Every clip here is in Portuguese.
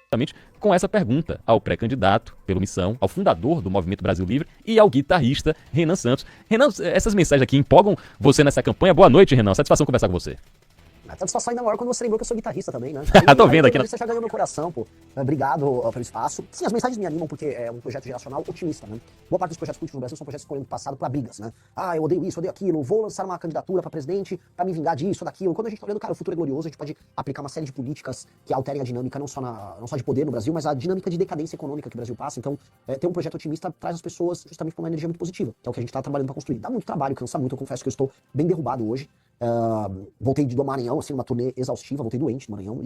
justamente com essa pergunta ao pré-candidato pelo Missão, ao fundador do Movimento Brasil Livre e ao guitarrista Renan Santos. Renan, essas mensagens aqui empolgam você nessa campanha. Boa noite, Renan. Satisfação conversar com você. A satisfação ainda maior quando você lembrou que eu sou guitarrista também, né? Tô vendo aqui. Você já ganhou meu coração, pô. Obrigado pelo espaço. Sim, as mensagens me animam porque é um projeto geracional otimista, né? Boa parte dos projetos políticos no Brasil são projetos que foram passado pra brigas, né? Ah, eu odeio isso, odeio aquilo, vou lançar uma candidatura pra presidente pra me vingar disso, daquilo. Quando a gente tá olhando, cara, o futuro é glorioso, a gente pode aplicar uma série de políticas que alterem a dinâmica não só de poder no Brasil, mas a dinâmica de decadência econômica que o Brasil passa. Então, ter um projeto otimista traz as pessoas justamente com uma energia muito positiva, que é o que a gente tá trabalhando pra construir. Dá muito trabalho, cansa muito, eu confesso que eu estou bem derrubado hoje. Voltei do Maranhão, assim, uma turnê exaustiva, voltei doente do Maranhão,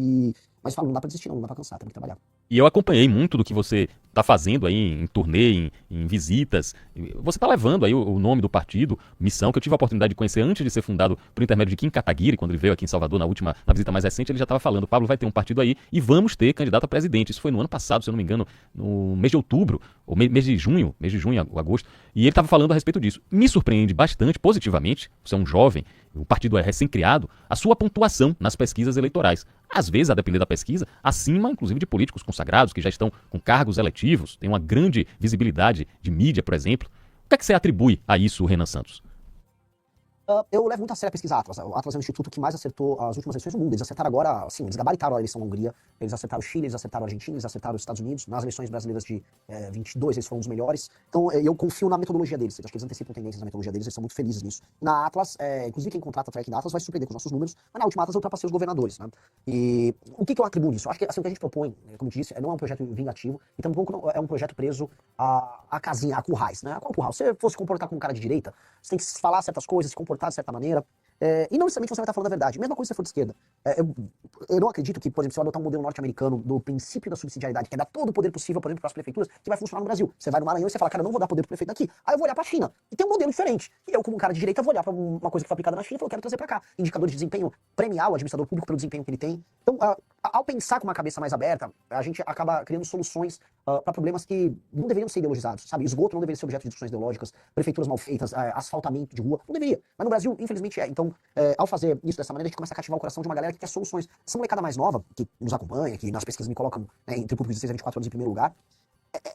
mas falo, não dá pra desistir não dá pra cansar, tem que trabalhar. E eu acompanhei muito do que você está fazendo aí em turnê, em visitas. Você está levando aí o nome do partido, Missão, que eu tive a oportunidade de conhecer antes de ser fundado por intermédio de Kim Kataguiri, quando ele veio aqui em Salvador na visita mais recente, ele já estava falando, Pablo, vai ter um partido aí e vamos ter candidato a presidente. Isso foi no ano passado, se eu não me engano, no mês de outubro, ou mês de junho, agosto, e ele estava falando a respeito disso. Me surpreende bastante, positivamente, você é um jovem, o partido é recém-criado, a sua pontuação nas pesquisas eleitorais. Às vezes, a depender da pesquisa, acima, inclusive, de políticos consagrados que já estão com cargos eletivos, tem uma grande visibilidade de mídia, por exemplo. O que é que você atribui a isso, Renan Santos? Eu levo muito a sério a pesquisa Atlas. O Atlas é o instituto que mais acertou as últimas eleições do mundo. Eles acertaram agora, assim, eles gabaritaram a eleição na Hungria, eles acertaram o Chile, eles acertaram a Argentina, eles acertaram os Estados Unidos. Nas eleições brasileiras de 22, eles foram um dos melhores. Então, eu confio na metodologia deles. Acho que eles antecipam tendências na metodologia deles, eles são muito felizes nisso. Na Atlas, inclusive quem contrata a track da Atlas vai se surpreender com os nossos números, mas na última Atlas eu ultrapassei os governadores, né? E o que eu atribuo nisso? Eu acho que assim, o que a gente propõe, como eu disse, não é um projeto vingativo e tampouco não é um projeto preso a casinha, a currais, né? Qual curral? Se você fosse comportar como um cara de direita, você tem que falar certas coisas, se comportar de certa maneira. E não necessariamente você vai estar falando a verdade. Mesma coisa se você for de esquerda. Eu não acredito que, por exemplo, você vai adotar um modelo norte-americano do princípio da subsidiariedade, que é dar todo o poder possível, por exemplo, para as prefeituras, que vai funcionar no Brasil. Você vai no Maranhão e você fala, cara, não vou dar poder pro prefeito daqui. Aí eu vou olhar pra China. E tem um modelo diferente. E eu, como um cara de direita, vou olhar pra uma coisa que foi aplicada na China e falar, eu quero trazer pra cá. Indicadores de desempenho, premiar o administrador público pelo desempenho que ele tem. Então, ao pensar com uma cabeça mais aberta, a gente acaba criando soluções para problemas que não deveriam ser ideologizados, sabe? Esgoto não deveria ser objeto de discussões ideológicas, prefeituras mal feitas, asfaltamento de rua, não deveria. Mas no Brasil, infelizmente, é. Então, ao fazer isso dessa maneira, a gente começa a cativar o coração de uma galera que quer soluções. Essa molecada mais nova, que nos acompanha, que nas pesquisas me colocam, né, entre públicos de 16 a 24 anos em primeiro lugar,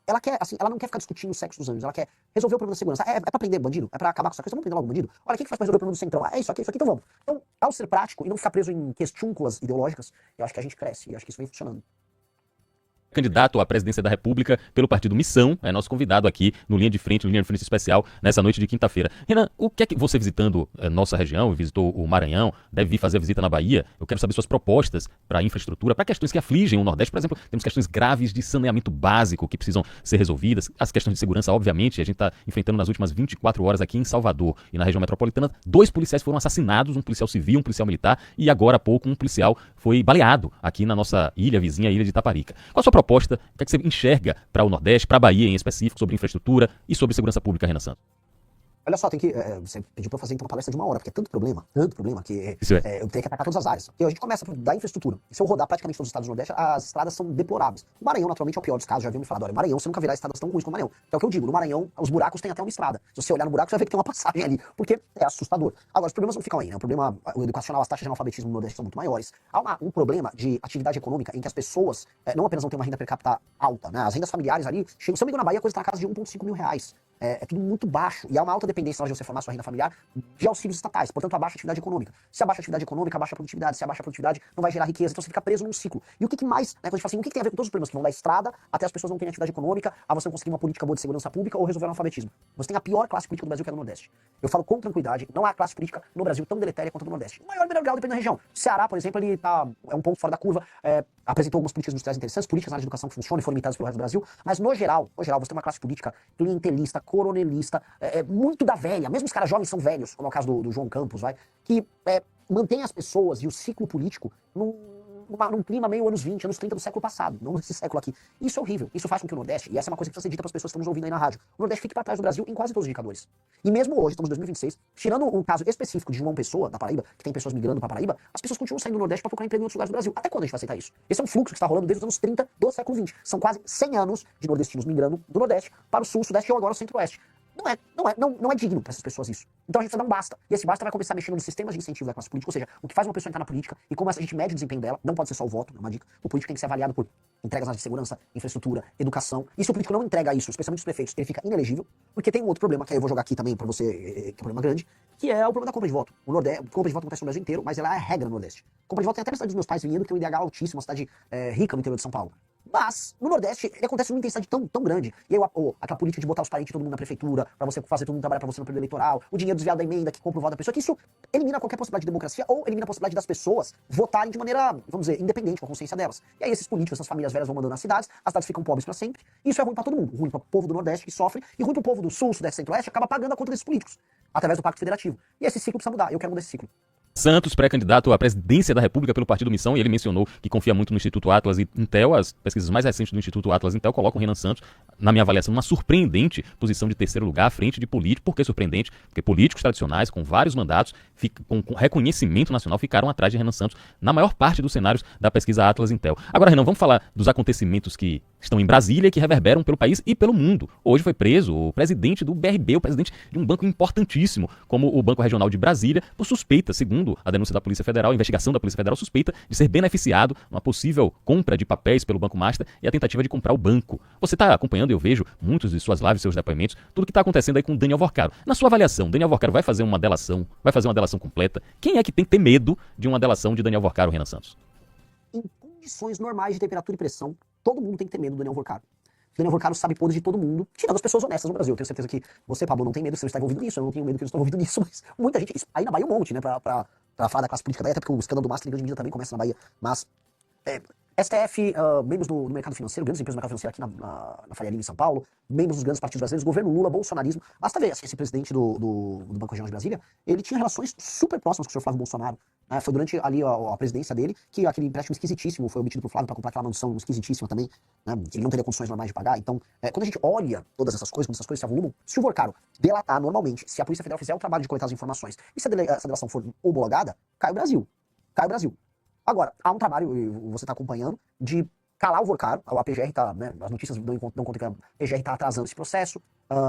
ela quer, assim, ela não quer ficar discutindo o sexo dos anjos, ela quer resolver o problema da segurança. É pra prender bandido? É pra acabar com essa coisa? Vamos prender logo bandido? Olha, o que faz pra resolver o problema do centrão? É isso aqui, então vamos. Então, ao ser prático e não ficar preso em questúnculas ideológicas, eu acho que a gente cresce, e eu acho que isso vem funcionando. Candidato à presidência da República pelo partido Missão, é nosso convidado aqui no Linha de Frente especial, nessa noite de quinta-feira. Renan, o que é que você visitando nossa região, visitou o Maranhão, deve vir fazer a visita na Bahia? Eu quero saber suas propostas para infraestrutura, para questões que afligem o Nordeste. Por exemplo, temos questões graves de saneamento básico que precisam ser resolvidas, as questões de segurança, obviamente, a gente está enfrentando nas últimas 24 horas aqui em Salvador e na região metropolitana, 2 policiais foram assassinados, um policial civil, um policial militar, e agora há pouco um policial foi baleado aqui na nossa ilha vizinha, a ilha de Itaparica. Qual a sua proposta? O que é que você enxerga para o Nordeste, para a Bahia em específico, sobre infraestrutura e sobre segurança pública, Renan Santos? Olha só, você pediu pra eu fazer então uma palestra de 1 hora, porque é tanto problema, que eu tenho que atacar todas as áreas. Porque a gente começa da infraestrutura. Se eu rodar praticamente todos os estados do Nordeste, as estradas são deploráveis. O Maranhão, naturalmente, é o pior dos casos, já havia me falado. Olha, Maranhão, você nunca verá estradas tão ruins como o Maranhão. Que é o que eu digo, no Maranhão, os buracos têm até uma estrada. Se você olhar no buraco, você vai ver que tem uma passagem ali, porque é assustador. Agora, os problemas não ficam aí, né? O problema educacional, as taxas de analfabetismo no Nordeste são muito maiores. Há um problema de atividade econômica em que as pessoas não apenas não têm uma renda per capita alta, né? As rendas familiares ali, se eu não me engano, na Bahia, a coisa está na casa de 1,5 mil reais. É tudo muito baixo. E há uma alta dependência na hora de você formar sua renda familiar de auxílios estatais. Portanto, abaixa a atividade econômica. Se abaixa a atividade econômica, abaixa a produtividade. Se abaixa a produtividade, não vai gerar riqueza. Então você fica preso num ciclo. E o que mais, né, quando a gente fala assim, o que tem a ver com todos os problemas que vão da estrada até as pessoas não terem atividade econômica, a você não conseguir uma política boa de segurança pública ou resolver o analfabetismo? Você tem a pior classe política do Brasil, que é no Nordeste. Eu falo com tranquilidade, não há classe política no Brasil tão deletéria quanto no Nordeste. O maior e menor grau depende da região. Ceará, por exemplo, ele é um ponto fora da curva, apresentou algumas políticas industriais interessantes, políticas na área de educação que funcionam e foram imitadas pelo resto do Brasil, mas no geral, você tem uma classe política clientelista, coronelista, muito da velha, mesmo os caras jovens são velhos, como é o caso do João Campos, que mantém as pessoas e o ciclo político num clima meio anos 20, anos 30 do século passado, não nesse século aqui. Isso é horrível. Isso faz com que o Nordeste, e essa é uma coisa que precisa ser dita para as pessoas que estão nos ouvindo aí na rádio, o Nordeste fique para trás do Brasil em quase todos os indicadores. E mesmo hoje, estamos em 2026, tirando um caso específico de João Pessoa, da Paraíba, que tem pessoas migrando para Paraíba, as pessoas continuam saindo do Nordeste para procurar emprego em outros lugares do Brasil. Até quando a gente vai aceitar isso? Esse é um fluxo que está rolando desde os anos 30 do século XX. São quase 100 anos de nordestinos migrando do Nordeste para o Sul, Sudeste e agora o Centro-Oeste. Não é digno para essas pessoas isso. Então a gente precisa dar um basta. E esse basta vai começar mexendo nos sistemas de incentivo da classe política, ou seja, o que faz uma pessoa entrar na política e como a gente mede o desempenho dela, não pode ser só o voto, é uma dica. O político tem que ser avaliado por entregas de segurança, infraestrutura, educação. E se o político não entrega isso, especialmente os prefeitos, ele fica inelegível, porque tem um outro problema, que aí eu vou jogar aqui também para você, que é um problema grande, que é o problema da compra de voto. O Nordeste, compra de voto acontece no Brasil inteiro, mas ela é a regra no Nordeste. Compra de voto tem até na cidade dos meus pais vindo, que tem um IDH altíssimo, uma cidade rica no interior de São Paulo. Mas, no Nordeste, ele acontece numa intensidade tão grande. E aí, aquela política de botar os parentes de todo mundo na prefeitura, pra você fazer todo mundo trabalhar pra você no período eleitoral, o dinheiro desviado da emenda que compra o voto da pessoa, que isso elimina qualquer possibilidade de democracia ou elimina a possibilidade das pessoas votarem de maneira, vamos dizer, independente, com a consciência delas. E aí esses políticos, essas famílias velhas vão mandando nas cidades, as cidades ficam pobres pra sempre. E isso é ruim pra todo mundo. Ruim pro povo do Nordeste que sofre, e ruim pro povo do Sul, Sudeste e Centro-Oeste, acaba pagando a conta desses políticos, através do Pacto Federativo. E esse ciclo precisa mudar. Eu quero mudar esse ciclo. Santos, pré-candidato à presidência da República pelo Partido Missão, e ele mencionou que confia muito no Instituto Atlas e Intel. As pesquisas mais recentes do Instituto Atlas e Intel colocam o Renan Santos, na minha avaliação, numa surpreendente posição de terceiro lugar, à frente de político. Por que surpreendente? Porque políticos tradicionais, com vários mandatos, com reconhecimento nacional, ficaram atrás de Renan Santos na maior parte dos cenários da pesquisa Atlas e Intel. Agora, Renan, vamos falar dos acontecimentos que estão em Brasília e que reverberam pelo país e pelo mundo. Hoje foi preso o presidente do BRB, o presidente de um banco importantíssimo, como o Banco Regional de Brasília, por suspeita, segundo a denúncia da Polícia Federal, a investigação da Polícia Federal, suspeita de ser beneficiado numa possível compra de papéis pelo Banco Master e a tentativa de comprar o banco. Você está acompanhando, eu vejo muitos de suas lives, seus depoimentos, tudo que está acontecendo aí com o Daniel Vorcaro. Na sua avaliação, Daniel Vorcaro vai fazer uma delação completa? Quem é que tem que ter medo de uma delação de Daniel Vorcaro, Renan Santos? Em condições normais de temperatura e pressão, todo mundo tem que ter medo do Daniel Vorcaro. O Daniel Vorcaro sabe podres de todo mundo, tirando as pessoas honestas no Brasil. Eu tenho certeza que você, Pablo, não tem medo que você está envolvido nisso, eu não tenho medo que eu estou envolvido nisso, mas muita gente, aí na Bahia um monte, né, pra falar da classe política daí, até porque o escândalo do Master em grande medida também começa na Bahia, mas STF, membros do mercado financeiro, grandes empresas do mercado financeiro aqui na Faria Lima, em São Paulo, membros dos grandes partidos brasileiros, governo Lula, bolsonarismo. Basta ver, assim, esse presidente do Banco Regional de Brasília, ele tinha relações super próximas com o senhor Flávio Bolsonaro. Né? Foi durante ali a presidência dele que aquele empréstimo esquisitíssimo foi obtido por Flávio para comprar aquela mansão esquisitíssima também, né? Que ele não teria condições normais de pagar. Então, quando a gente olha todas essas coisas, quando essas coisas se avolumam, se o Vorcaro delatar normalmente, se a Polícia Federal fizer o trabalho de coletar as informações e se essa delação for homologada, cai o Brasil. Cai o Brasil. Agora, há um trabalho, você está acompanhando, de calar o Vorcaro. A PGR está, né, as notícias dão conta que a PGR está atrasando esse processo,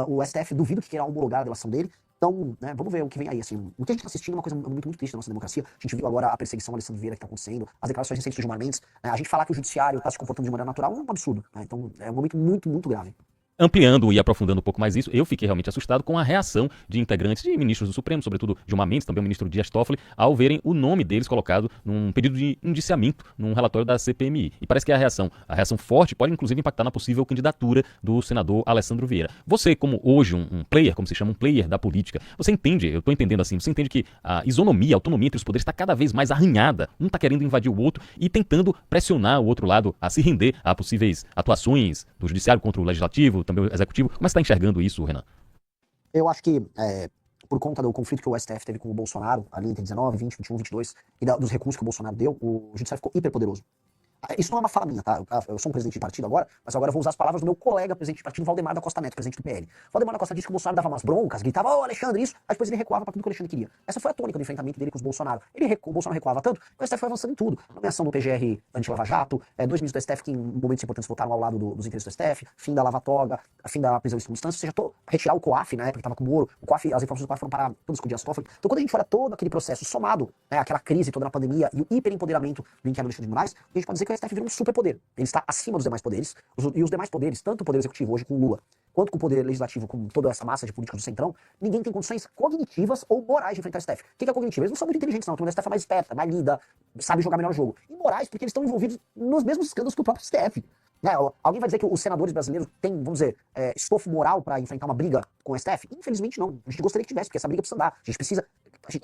o STF duvido que queira homologar a delação dele. Então, né, vamos ver o que vem aí. Assim, o que a gente está assistindo é uma coisa muito triste da nossa democracia. A gente viu agora a perseguição ao Alessandro Vieira que está acontecendo, as declarações recentes do Gilmar Mendes. A gente falar que o judiciário está se comportando de maneira natural é um absurdo. Né? Então, é um momento muito grave. Ampliando e aprofundando um pouco mais isso, eu fiquei realmente assustado com a reação de integrantes de ministros do Supremo, sobretudo Gilmar Mendes, também o ministro Dias Toffoli, ao verem o nome deles colocado num pedido de indiciamento num relatório da CPMI. E parece que a reação forte pode inclusive impactar na possível candidatura do senador Alessandro Vieira. Você, como hoje um player, como se chama, um player da política, você entende, eu estou entendendo assim, você entende que a isonomia, a autonomia entre os poderes está cada vez mais arranhada, um está querendo invadir o outro e tentando pressionar o outro lado a se render a possíveis atuações do judiciário contra o legislativo, também o executivo. Como é que você está enxergando isso, Renan? Eu acho que, por conta do conflito que o STF teve com o Bolsonaro, ali entre 19, 20, 21, 22, e dos recursos que o Bolsonaro deu, o judiciário ficou hiperpoderoso. Isso não é uma fala minha, tá? Eu sou um presidente de partido agora, mas agora eu vou usar as palavras do meu colega presidente de partido, Valdemar da Costa Neto, presidente do PL. Valdemar da Costa disse que o Bolsonaro dava umas broncas, gritava, ô Alexandre, isso, aí depois ele recuava pra tudo que o Alexandre queria. Essa foi a tônica do enfrentamento dele com os Bolsonaro. O Bolsonaro recuava tanto, que o STF foi avançando em tudo. Nomeação do PGR anti-Lava Jato, 2 ministros do STF que em momentos importantes votaram ao lado dos interesses do STF, fim da Lava Toga, fim da prisão em segunda instância, ou seja, retirar o COAF, na época que tava com o Moro, o COAF, as informações do COAF foram parar todas com o Dias Toffoli. Então quando a gente olha todo aquele processo somado, né, aquela crise toda na pandemia e o hipeремpoderamento do inquérito do Alexandre de Moraes, a gente pode dizer que o STF virou um superpoder. Ele está acima dos demais poderes, e os demais poderes, tanto o poder executivo hoje com o Lula, quanto com o poder legislativo, com toda essa massa de políticos do Centrão, ninguém tem condições cognitivas ou morais de enfrentar o STF. O que é cognitivo? Eles não são muito inteligentes, não. O STF é mais esperta, mais lida, sabe jogar melhor o jogo. E morais, porque eles estão envolvidos nos mesmos escândalos que o próprio STF. Né? Alguém vai dizer que os senadores brasileiros têm, vamos dizer, estofo moral para enfrentar uma briga com o STF? Infelizmente não. A gente gostaria que tivesse, porque essa briga precisa andar.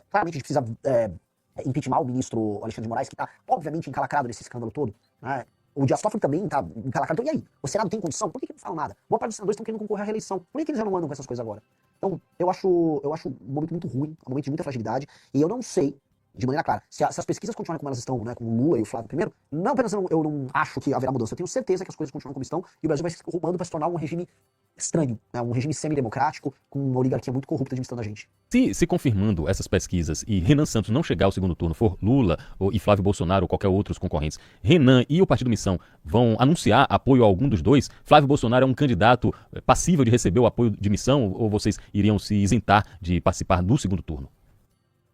Claramente a gente precisa impeachment o ministro Alexandre de Moraes, que está obviamente encalacrado nesse escândalo todo, né? O Dias Toffoli também tá encalacrado. Então, e aí? O Senado tem condição? Por que não falam nada? Boa parte dos senadores estão querendo concorrer à reeleição. Por que eles já não andam com essas coisas agora? Então, eu acho um momento muito ruim, um momento de muita fragilidade, e eu não sei, de maneira clara, se as pesquisas continuarem como elas estão, né, com o Lula e o Flávio primeiro, não apenas eu não acho que haverá mudança, eu tenho certeza que as coisas continuam como estão, e o Brasil vai se rumando para se tornar um regime estranho, né? Um regime semidemocrático com uma oligarquia muito corrupta administrando a gente. Se confirmando essas pesquisas e Renan Santos não chegar ao segundo turno, for Lula e Flávio Bolsonaro ou qualquer outros concorrentes, Renan e o Partido Missão vão anunciar apoio a algum dos dois? Flávio Bolsonaro é um candidato passível de receber o apoio de Missão ou vocês iriam se isentar de participar do segundo turno?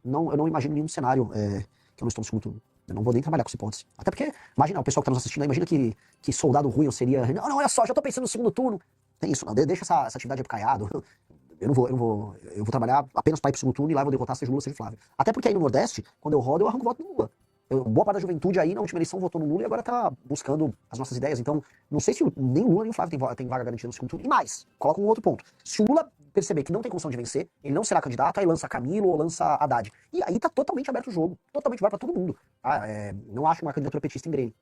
Não, eu não imagino nenhum cenário que eu não estou no segundo turno. Eu não vou nem trabalhar com essa hipótese. Até porque, imagina, o pessoal que está nos assistindo, imagina que soldado ruim eu seria. Não, olha só, já estou pensando no segundo turno. Tem isso, não. Deixa essa atividade apicaiado. Eu vou trabalhar apenas para ir pro segundo turno e lá eu vou derrotar seja Lula, seja Flávio. Até porque aí no Nordeste, quando eu rodo, eu arranco voto no Lula. Boa parte da juventude aí na última eleição votou no Lula e agora tá buscando as nossas ideias. Então, não sei se nem o Lula nem o Flávio tem vaga garantida no segundo turno. E mais, coloca um outro ponto. Se o Lula perceber que não tem condição de vencer, ele não será candidato, aí lança Camilo ou lança Haddad. E aí tá totalmente aberto o jogo. Totalmente vai para todo mundo. Não acho uma candidatura petista em Grêmio.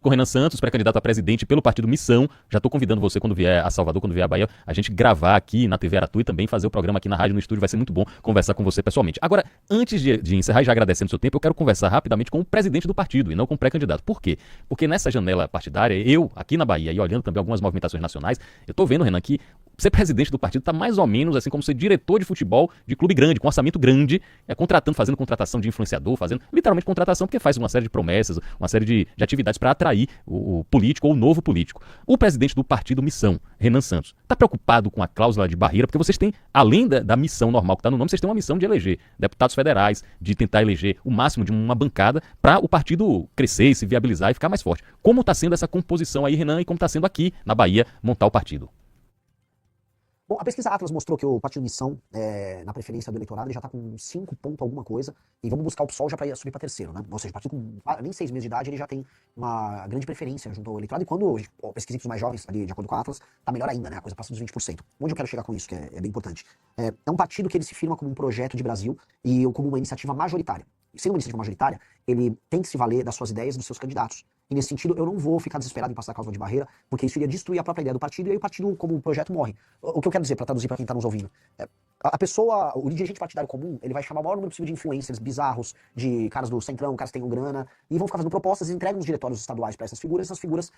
Com Renan Santos, pré-candidato a presidente pelo Partido Missão. Já estou convidando você quando vier a Salvador, quando vier a Bahia, a gente gravar aqui na TV Aratu e também fazer o programa aqui na rádio, no estúdio. Vai ser muito bom conversar com você pessoalmente. Agora, antes de encerrar e já agradecendo o seu tempo, eu quero conversar rapidamente com o presidente do partido e não com o pré-candidato. Por quê? Porque nessa janela partidária, eu, aqui na Bahia, e olhando também algumas movimentações nacionais, eu estou vendo, Renan, que ser presidente do partido está mais ou menos assim como ser diretor de futebol de clube grande, com orçamento grande, fazendo contratação de influenciador, fazendo literalmente contratação, porque faz uma série de promessas, uma série de atividades para atrair o político ou o novo político. O presidente do partido Missão, Renan Santos, está preocupado com a cláusula de barreira, porque vocês têm, além da missão normal que está no nome, vocês têm uma missão de eleger deputados federais, de tentar eleger o máximo de uma bancada para o partido crescer e se viabilizar e ficar mais forte. Como está sendo essa composição aí, Renan, e como está sendo aqui na Bahia montar o partido? Bom, a pesquisa Atlas mostrou que o Partido Missão, na preferência do eleitorado, ele já está com 5 pontos alguma coisa, e vamos buscar o PSOL já para subir para terceiro, né? Ou seja, o partido com nem 6 meses de idade, ele já tem uma grande preferência junto ao eleitorado, e quando eu pesquisei para os mais jovens, ali, de acordo com a Atlas, tá melhor ainda, né? A coisa passa dos 20%. Onde eu quero chegar com isso, que é bem importante? É um partido que ele se firma como um projeto de Brasil e como uma iniciativa majoritária. E sendo uma iniciativa majoritária, ele tem que se valer das suas ideias e dos seus candidatos. E nesse sentido, eu não vou ficar desesperado em passar a cláusula de barreira, porque isso iria destruir a própria ideia do partido, e aí o partido, como projeto, morre. O que eu quero dizer, para traduzir para quem está nos ouvindo, o dirigente partidário comum, ele vai chamar o maior número possível de influencers bizarros, de caras do centrão, caras que tenham grana, e vão ficar fazendo propostas e entregam os diretórios estaduais para essas figuras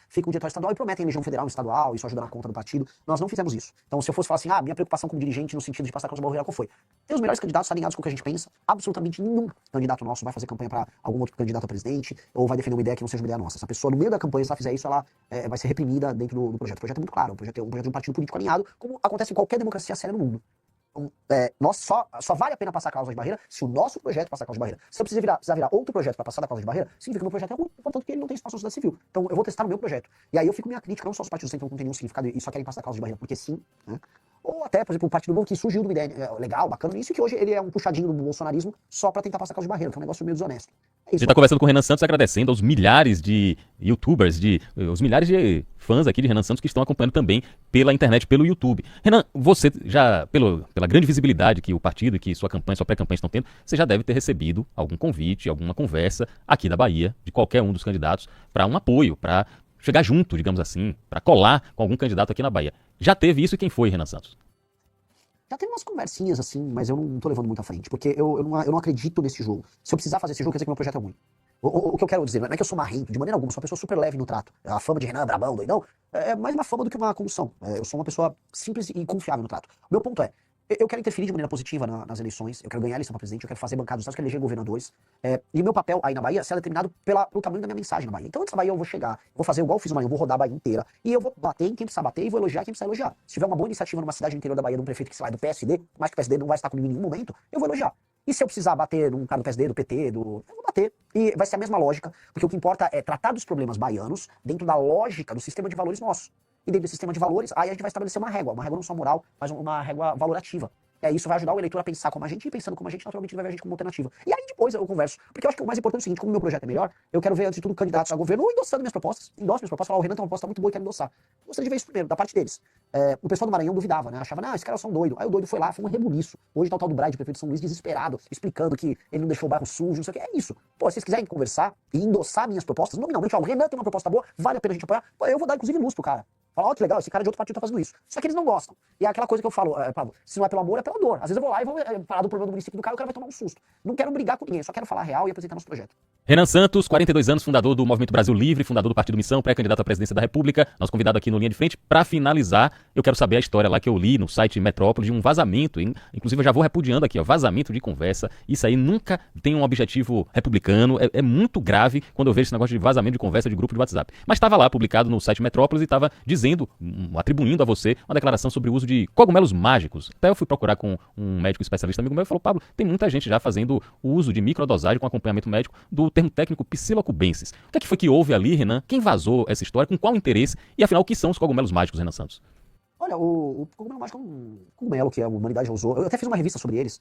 ficam no diretório estadual e prometem legião federal e estadual, isso ajuda na conta do partido. Nós não fizemos isso. Então, se eu fosse falar assim, minha preocupação como dirigente no sentido de passar a cláusula de barreira, qual foi? Tem os melhores candidatos alinhados com o que a gente pensa, absolutamente nenhum candidato nosso vai fazer campanha para algum outro candidato a presidente, ou vai defender uma ideia que não seja uma ideia nossa. Essa pessoa, no meio da campanha, se ela fizer isso, ela vai ser reprimida dentro do projeto. O projeto é muito claro, o projeto é um projeto de um partido político alinhado, como acontece em qualquer democracia séria no mundo. Só vale a pena passar a cláusula de barreira se o nosso projeto passar a cláusula de barreira. Se eu precisar virar outro projeto para passar da cláusula de barreira, significa que o meu projeto é ruim, portanto que ele não tem espaço na sociedade civil. Então eu vou testar no meu projeto. E aí eu fico minha crítica, não só os partidos que não tem nenhum significado e só querem passar a cláusula de barreira, porque sim, né? Ou até, por exemplo, o Partido Novo que surgiu de uma ideia legal, bacana, isso que hoje ele é um puxadinho do bolsonarismo só para tentar passar a cláusula de barreira, que é um negócio meio desonesto. A gente está conversando com o Renan Santos, agradecendo aos milhares de youtubers, os milhares de fãs aqui de Renan Santos que estão acompanhando também pela internet, pelo YouTube. Renan, você já, pela grande visibilidade que o partido e que sua campanha, sua pré-campanha estão tendo, você já deve ter recebido algum convite, alguma conversa aqui da Bahia, de qualquer um dos candidatos, para um apoio, para chegar junto, digamos assim, para colar com algum candidato aqui na Bahia. Já teve isso e quem foi, Renan Santos? Já tem umas conversinhas assim, mas eu não tô levando muito à frente, porque eu não acredito nesse jogo. Se eu precisar fazer esse jogo, quer dizer que meu projeto é ruim. O que eu quero dizer, não é que eu sou marrento, de maneira alguma, eu sou uma pessoa super leve no trato. A fama de Renan, brabão, doidão, é mais uma fama do que uma condução. Eu sou uma pessoa simples e confiável no trato. O meu ponto é, eu quero interferir de maneira positiva nas eleições, eu quero ganhar a eleição para presidente, eu quero fazer bancada dos estados, eu quero eleger governadores. E o meu papel aí na Bahia será determinado pelo tamanho da minha mensagem na Bahia. Então antes da Bahia eu vou chegar, vou fazer igual eu fiz no Maranhão, vou rodar a Bahia inteira, e eu vou bater em quem precisar bater e vou elogiar quem precisar elogiar. Se tiver uma boa iniciativa numa cidade no interior da Bahia, de um prefeito que sai do PSD, mas que o PSD não vai estar comigo em nenhum momento, eu vou elogiar. E se eu precisar bater num cara do PSD, do PT, eu vou bater. E vai ser a mesma lógica, porque o que importa é tratar dos problemas baianos dentro da lógica do sistema de valores nosso. E dentro do sistema de valores, aí a gente vai estabelecer uma régua não só moral, mas uma régua valorativa. Isso vai ajudar o eleitor a pensar como a gente, e pensando como a gente, naturalmente ele vai ver a gente como alternativa. E aí depois eu converso, porque eu acho que o mais importante é o seguinte, como o meu projeto é melhor, eu quero ver antes de tudo candidatos a governo ou endossando minhas propostas, falar, o Renan tem uma proposta muito boa e quero endossar. Gostaria de ver isso primeiro, da parte deles. O pessoal do Maranhão duvidava, né? Achava, esse cara é só um doido. Aí o doido foi lá, foi um rebuliço. Hoje tá o tal do Braide, prefeito de São Luís, desesperado, explicando que ele não deixou o bairro sujo, não sei o que. É isso. Pô, se vocês quiserem conversar e endossar minhas propostas, nominalmente, o Renan tem uma proposta boa, vale a pena a gente apoiar, eu vou dar inclusive luz pro cara. Fala, ó, que legal, esse cara de outro partido tá fazendo isso. Só que eles não gostam. E é aquela coisa que eu falo, Pablo, se não é pelo amor, é pela dor. Às vezes eu vou lá e vou falar do problema do município do cara, o cara vai tomar um susto. Não quero brigar com ninguém, só quero falar a real e apresentar nosso projeto. Renan Santos, 42 anos, fundador do Movimento Brasil Livre, fundador do Partido Missão, pré-candidato à presidência da República, nosso convidado aqui no Linha de Frente. Para finalizar, eu quero saber a história lá que eu li no site Metrópole de um vazamento, inclusive eu já vou repudiando aqui, ó, vazamento de conversa. Isso aí nunca tem um objetivo republicano, é muito grave quando eu vejo esse negócio de vazamento de conversa de grupo de WhatsApp. Mas estava lá publicado no site Metrópolis e estava dizendo, atribuindo a você uma declaração sobre o uso de cogumelos mágicos. Até eu fui procurar com um médico especialista amigo meu e falou, Pablo, tem muita gente já fazendo o uso de microdosagem com acompanhamento médico do termo técnico psilocubensis. O que é que foi que houve ali, Renan? Quem vazou essa história? Com qual interesse? E afinal, o que são os cogumelos mágicos, Renan Santos? Olha, o cogumelo mágico é um cogumelo que a humanidade já usou. Eu até fiz uma revista sobre eles.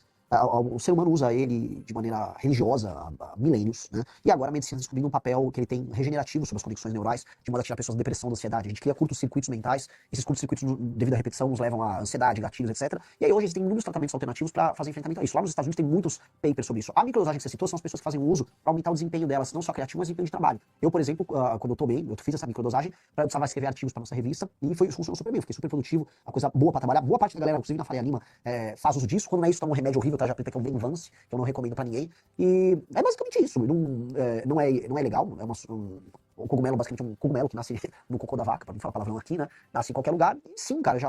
O ser humano usa ele de maneira religiosa há milênios, né? E agora a medicina descobrindo um papel que ele tem regenerativo sobre as conexões neurais, de modo a tirar pessoas da depressão, da ansiedade. A gente cria curtos-circuitos mentais. Esses curtos-circuitos, devido à repetição, nos levam a ansiedade, gatilhos, etc. E aí hoje existem inúmeros tratamentos alternativos para fazer enfrentamento a isso. Lá nos Estados Unidos tem muitos papers sobre isso. A microdosagem que você citou são as pessoas que fazem o uso para aumentar o desempenho delas, não só criativo, mas desempenho de trabalho. Eu, por exemplo, quando eu tô bem, eu fiz essa microdosagem para eu precisar escrever artigos para nossa revista e funcionou super bem. Eu fiquei super produtivo, a coisa boa para trabalhar. Boa parte da galera, inclusive na Faria Lima, faz uso disso. Quando não é isso, toma um remédio horrível, tá? Já preta, que é o Venvance, que eu não recomendo pra ninguém. E é basicamente isso. Não é legal. O cogumelo, basicamente, é um cogumelo que nasce no cocô da vaca, pra não falar palavrão aqui, né? Nasce em qualquer lugar. E sim, cara, eu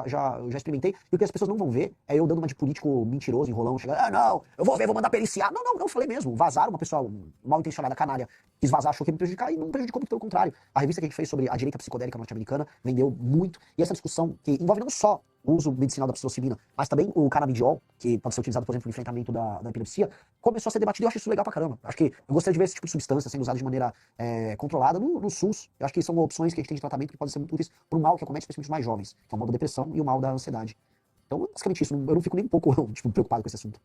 já experimentei. E o que as pessoas não vão ver é eu dando uma de político mentiroso, enrolão, chegando, não, eu vou ver, vou mandar periciar. Não, eu falei mesmo. Vazaram uma pessoa mal intencionada, canalha, quis vazar, achou que ia me prejudicar e não prejudicou, muito pelo contrário. A revista que a gente fez sobre a direita psicodélica norte-americana vendeu muito. E essa discussão, que envolve não só o uso medicinal da psilocibina, mas também o canabidiol, que pode ser utilizado, por exemplo, no enfrentamento da epilepsia, começou a ser debatido e eu acho isso legal pra caramba. Acho que eu gostaria de ver esse tipo de substância sendo usada de maneira controlada no SUS. Eu acho que são opções que a gente tem de tratamento que podem ser muito úteis para o mal que acomete especialmente os mais jovens, que é o mal da depressão e o mal da ansiedade. Então, basicamente isso. Eu não fico nem um pouco preocupado com esse assunto.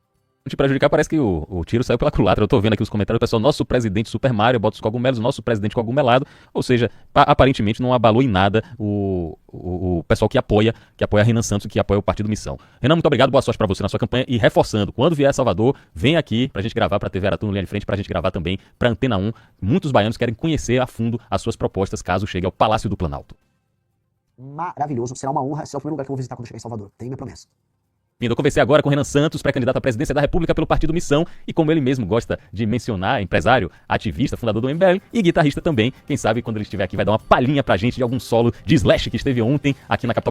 Te prejudicar, parece que o tiro saiu pela culatra. Eu tô vendo aqui os comentários do pessoal, nosso presidente Super Mario bota os cogumelos, nosso presidente cogumelado. Ou seja, aparentemente não abalou em nada o pessoal que apoia Renan Santos e que apoia o Partido Missão. Renan, muito obrigado, boa sorte pra você na sua campanha. E reforçando, quando vier a Salvador, vem aqui pra gente gravar pra TV Aratu no Linha de Frente, pra gente gravar também pra Antena 1. Muitos baianos querem conhecer a fundo as suas propostas, caso chegue ao Palácio do Planalto. Maravilhoso, será uma honra, será o primeiro lugar que eu vou visitar quando chegar em Salvador. Tenho minha promessa. Eu conversei agora com Renan Santos, pré-candidato à presidência da República pelo Partido Missão, e como ele mesmo gosta de mencionar, empresário, ativista, fundador do MBL e guitarrista também. Quem sabe quando ele estiver aqui vai dar uma palhinha pra gente de algum solo de Slash que esteve ontem aqui na capital